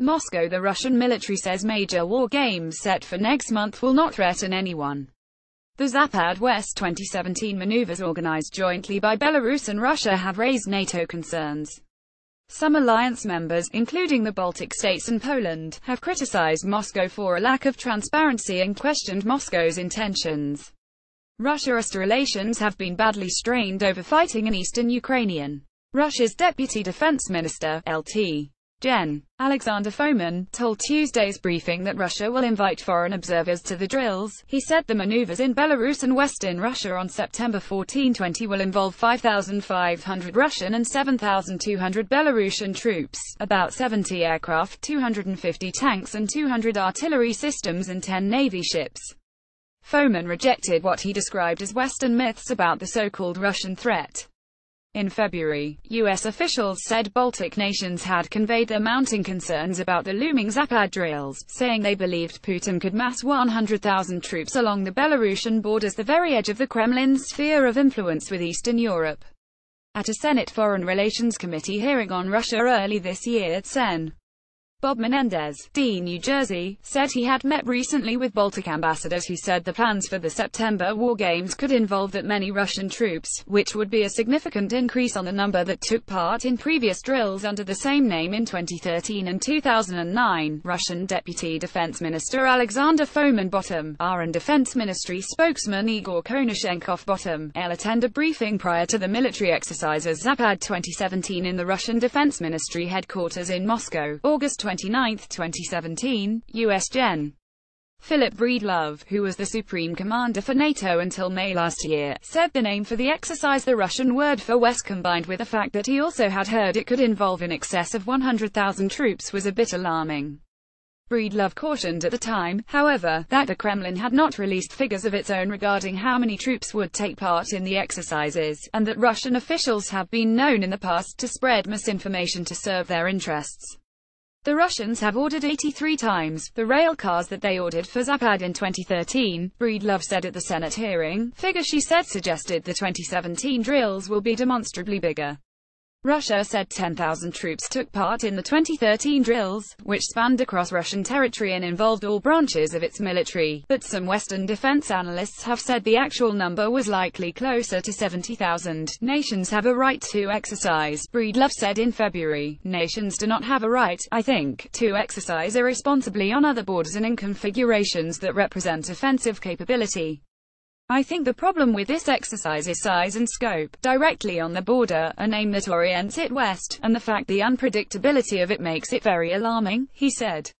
Moscow. The Russian military says major war games set for next month will not threaten anyone. The Zapad-West 2017 maneuvers organized jointly by Belarus and Russia have raised NATO concerns. Some alliance members, including the Baltic states and Poland, have criticized Moscow for a lack of transparency and questioned Moscow's intentions. Russia-East relations have been badly strained over fighting in eastern Ukraine. Russia's Deputy Defense Minister, Lt. Gen. Alexander Fomin, told Tuesday's briefing that Russia will invite foreign observers to the drills. He said the maneuvers in Belarus and Western Russia on September 14-20 will involve 5,500 Russian and 7,200 Belarusian troops, about 70 aircraft, 250 tanks and 200 artillery systems and 10 Navy ships. Fomin rejected what he described as Western myths about the so-called Russian threat. In February, U.S. officials said Baltic nations had conveyed their mounting concerns about the looming Zapad drills, saying they believed Putin could mass 100,000 troops along the Belarusian borders, the very edge of the Kremlin's sphere of influence with Eastern Europe. At a Senate Foreign Relations Committee hearing on Russia early this year, Sen. Bob Menendez, D. New Jersey, said he had met recently with Baltic ambassadors who said the plans for the September war games could involve that many Russian troops, which would be a significant increase on the number that took part in previous drills under the same name in 2013 and 2009. Russian Deputy Defense Minister Alexander Fomin bottom, RN Defense Ministry spokesman Igor Konashenkov bottom, L attend a briefing prior to the military exercises Zapad 2017 in the Russian Defense Ministry headquarters in Moscow, August 29, 2017, U.S. Gen. Philip Breedlove, who was the Supreme Commander for NATO until May last year, said the name for the exercise, the Russian word for West, combined with the fact that he also had heard it could involve in excess of 100,000 troops, was a bit alarming. Breedlove cautioned at the time, however, that the Kremlin had not released figures of its own regarding how many troops would take part in the exercises, and that Russian officials have been known in the past to spread misinformation to serve their interests. The Russians have ordered 83 times the rail cars that they ordered for Zapad in 2013, Breedlove said at the Senate hearing. Figure she said suggested the 2017 drills will be demonstrably bigger. Russia said 10,000 troops took part in the 2013 drills, which spanned across Russian territory and involved all branches of its military, but some Western defense analysts have said the actual number was likely closer to 70,000. Nations have a right to exercise, Breedlove said in February. Nations do not have a right, I think, to exercise irresponsibly on other borders and in configurations that represent offensive capability. I think the problem with this exercise is size and scope, directly on the border, a name that orients it west, and the fact the unpredictability of it makes it very alarming, he said.